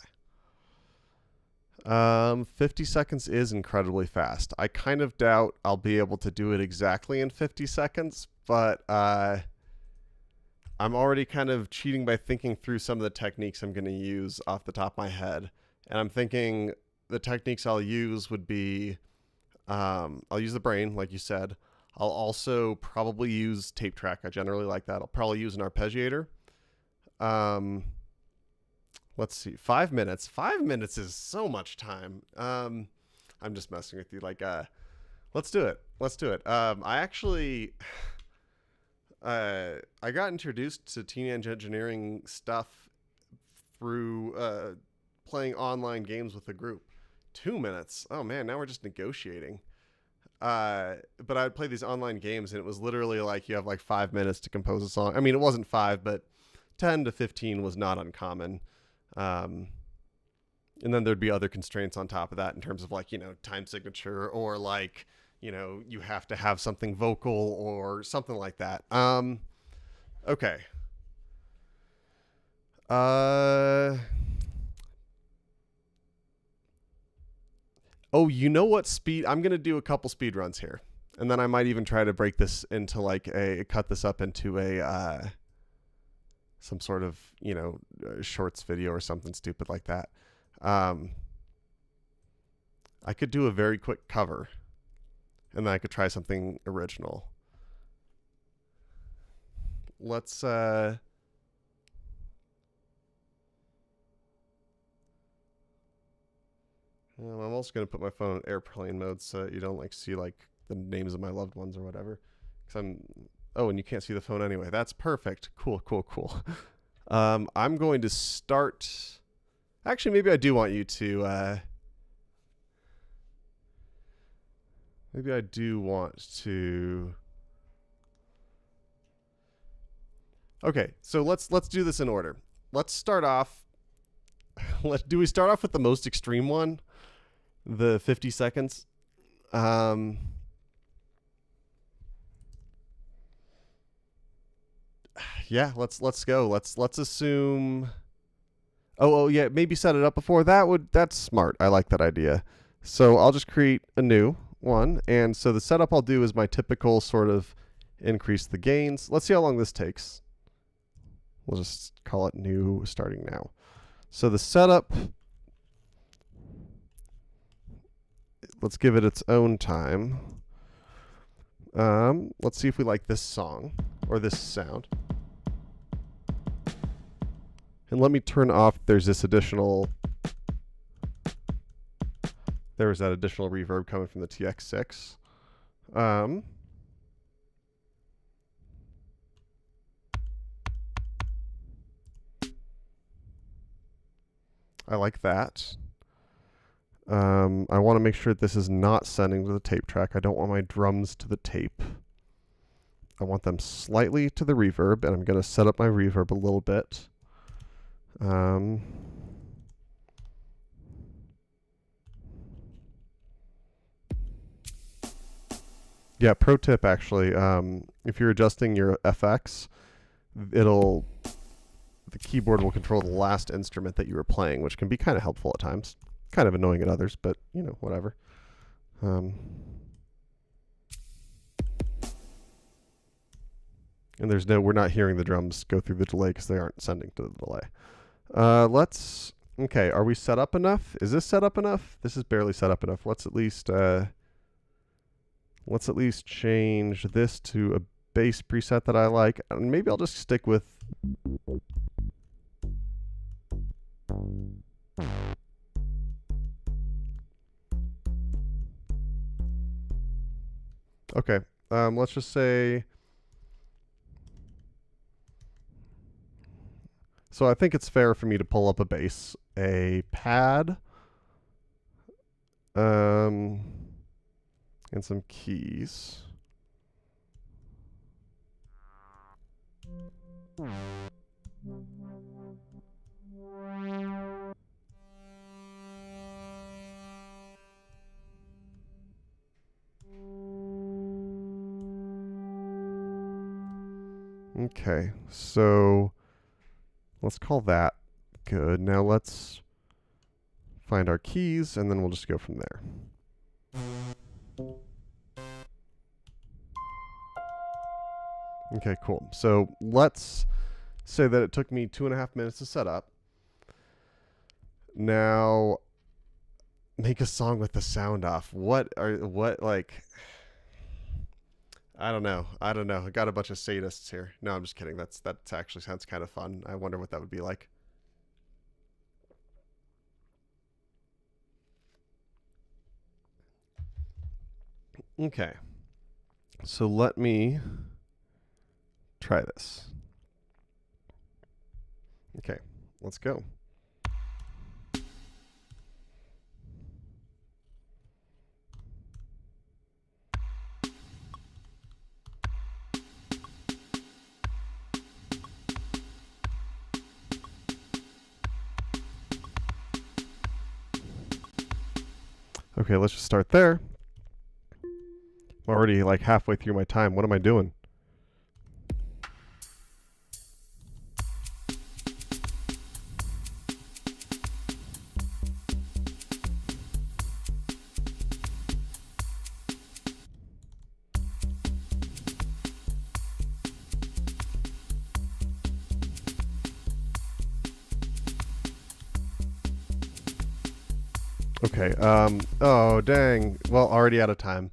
50 seconds is incredibly fast. I kind of doubt I'll be able to do it exactly in 50 seconds, but I'm already kind of cheating by thinking through some of the techniques I'm going to use off the top of my head. And I'm thinking the techniques I'll use would be, I'll use the brain, like you said. I'll also probably use tape track. I generally like that. I'll probably use an arpeggiator. Let's see, 5 minutes. 5 minutes is so much time. I'm just messing with you. Like, let's do it. Let's do it. I actually, I got introduced to teenage engineering stuff through playing online games with a group. 2 minutes. Oh man, now we're just negotiating. But I'd play these online games, and it was literally like you have like 5 minutes to compose a song. I mean, it wasn't 5, but 10 to 15 was not uncommon. And then there'd be other constraints on top of that in terms of like, you know, time signature, or like, you know, you have to have something vocal or something like that. Okay. Oh, you know what speed? I'm going to do a couple speed runs here. And then I might even try to break this into like cut this up into a, some sort of, you know, shorts video or something stupid like that. I could do a very quick cover, and then I could try something original. Let's I'm also going to put my phone on airplane mode so you don't like see like the names of my loved ones or whatever. 'Cause oh, and you can't see the phone anyway. That's perfect. Cool. I'm going to start. Actually, maybe I do want you to. Maybe I do want to. Okay, so let's do this in order. Let's start off. Do we start off with the most extreme one? The 50 seconds. Yeah, let's go. Let's assume. Oh yeah, maybe set it up before that's smart. I like that idea. So I'll just create a new one, and so the setup I'll do is my typical sort of increase the gains. Let's see how long this takes. We'll just call it new starting now. So the setup, let's give it its own time. Let's see if we like this song or this sound. And let me turn off, there's that additional reverb coming from the TX6. I like that. I want to make sure that this is not sending to the tape track. I don't want my drums to the tape. I want them slightly to the reverb, and I'm going to set up my reverb a little bit. Yeah, pro tip actually, if you're adjusting your FX, the keyboard will control the last instrument that you were playing, which can be kind of helpful at times. Kind of annoying at others, but, you know, whatever. And we're not hearing the drums go through the delay because they aren't sending to the delay. Okay, are we set up enough? Is this set up enough? This is barely set up enough. Let's at least change this to a bass preset that I like. And maybe I'll just stick with... Okay, let's just say... So I think it's fair for me to pull up a bass, a pad, and some keys. Okay, so let's call that good. Now let's find our keys, and then we'll just go from there. Okay, cool. So let's say that it took me 2.5 minutes to set up. Now, make a song with the sound off. I don't know. I got a bunch of sadists here. No, I'm just kidding. That actually sounds kind of fun. I wonder what that would be like. Okay. So let me try this. Okay, let's go. Okay, let's just start there. I'm already like halfway through my time. What am I doing? Okay, oh, dang. Well, already out of time.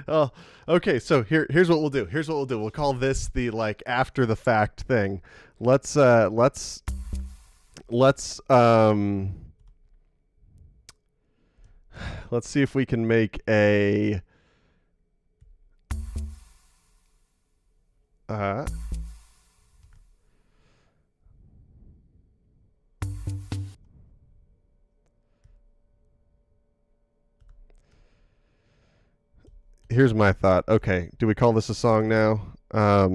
Oh, okay, so here's what we'll do. We'll call this the, like, after the fact thing. Let's see if we can make a, here's my thought. Okay, do we call this a song now? All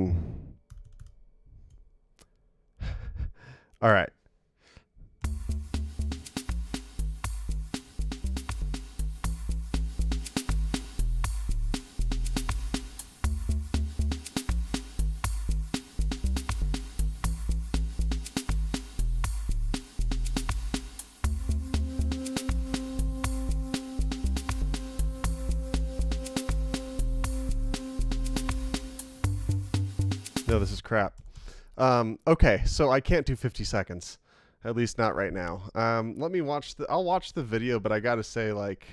right. No, this is crap. Okay, so I can't do 50 seconds. At least not right now. Let me watch I'll watch the video, but I gotta say, like,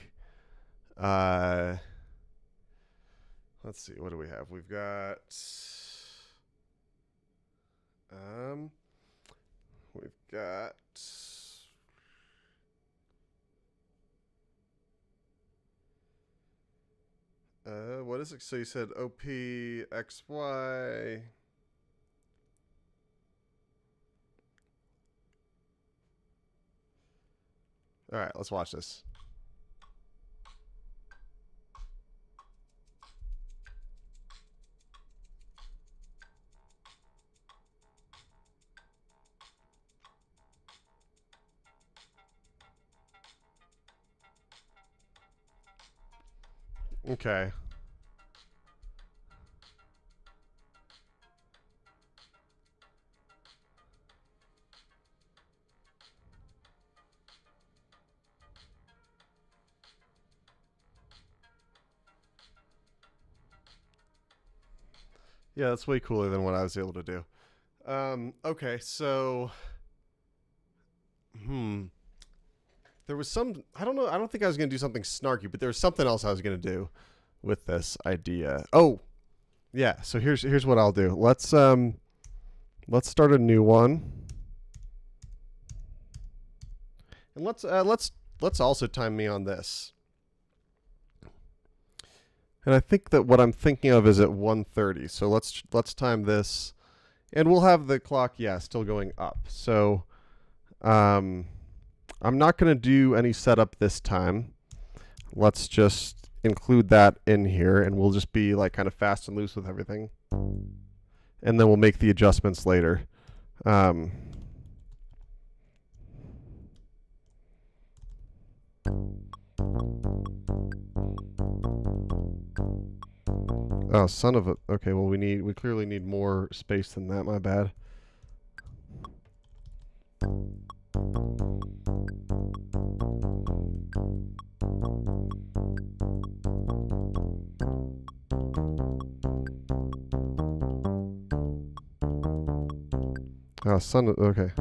let's see, what do we have? We've got we've got what is it? So you said OP XY. All right, let's watch this. Okay. Yeah, that's way cooler than what I was able to do. Okay, so there was some, I don't know, I don't think I was going to do something snarky, but there was something else I was going to do with this idea. Oh, yeah, so here's what I'll do. Let's start a new one. And let's also time me on this. And I think that what I'm thinking of is at 1:30. So let's time this, and we'll have the clock, still going up. So I'm not going to do any setup this time. Let's just include that in here, and we'll just be like kind of fast and loose with everything. And then we'll make the adjustments later. Oh, son of a... Okay, well, we clearly need more space than that. My bad. Oh, son of... Okay.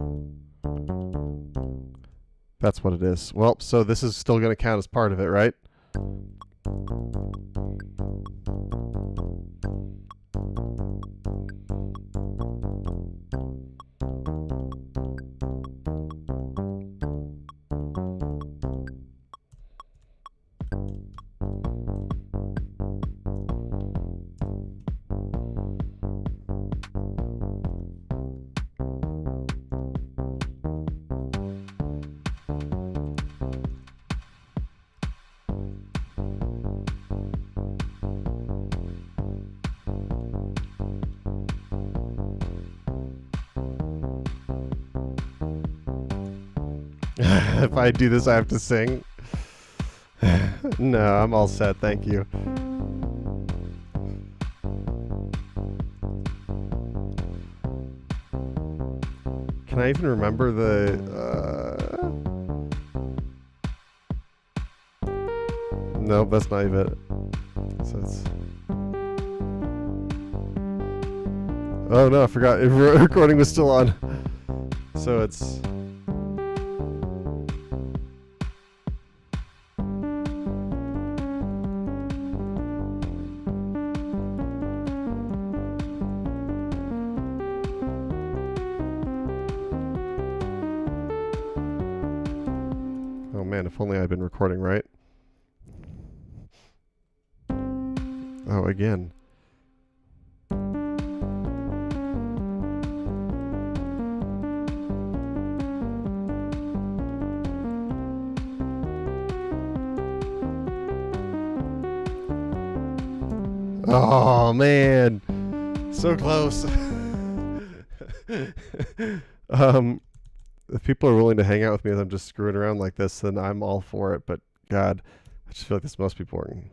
That's what it is. Well, so this is still going to count as part of it, right? If I do this, I have to sing. No, I'm all set. Thank you. Can I even remember the... Nope, that's not even it. So it's... Oh no, I forgot. Recording was still on. So it's... Oh man, if only I'd been recording right. Oh, again. Oh man, so close. If people are willing to hang out with me as I'm just screwing around like this, then I'm all for it. But God, I just feel like this must be boring.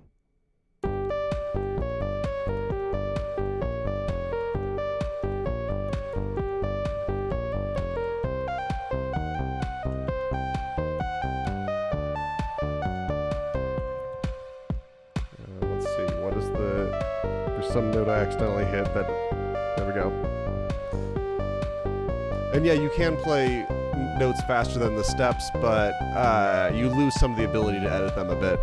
Let's see, what is the... There's some note I accidentally hit that... There we go. And yeah, you can play notes faster than the steps, but you lose some of the ability to edit them a bit.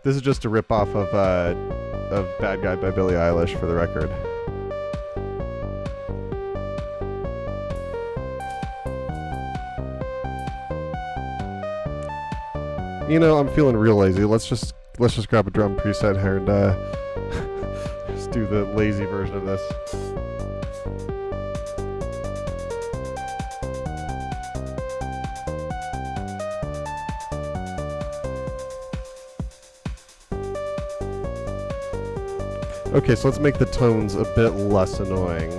This is just a rip off of of Bad Guy by Billie Eilish for the record. You know, I'm feeling real lazy. Let's just grab a drum preset here and just do the lazy version of this. Okay, so let's make the tones a bit less annoying.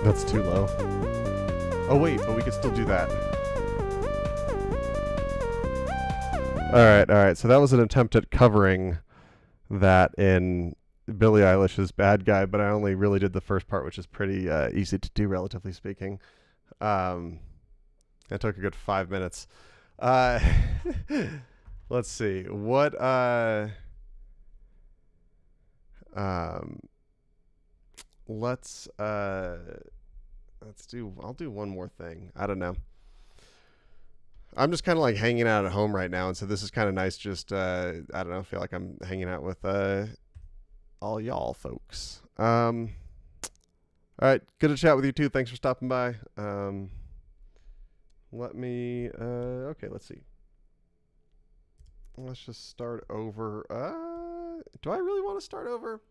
That's too low. Oh wait, but we could still do that. Alright, so that was an attempt at covering that in Billie Eilish's Bad Guy, but I only really did the first part, which is pretty easy to do, relatively speaking. It took a good 5 minutes. Let's see. I'll do one more thing. I don't know. I'm just kind of like hanging out at home right now, and so this is kind of nice. Just I don't know, feel like I'm hanging out with all y'all folks. All right, good to chat with you too. Thanks for stopping by. Okay, let's see. Let's just start over. Do I really want to start over?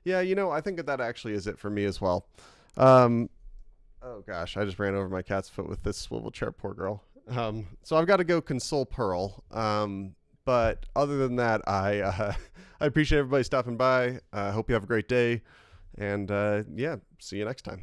Yeah, you know, I think that actually is it for me as well. Oh gosh, I just ran over my cat's foot with this swivel chair, poor girl. So I've got to go console Pearl. But other than that, I appreciate everybody stopping by. Hope you have a great day. And yeah, see you next time.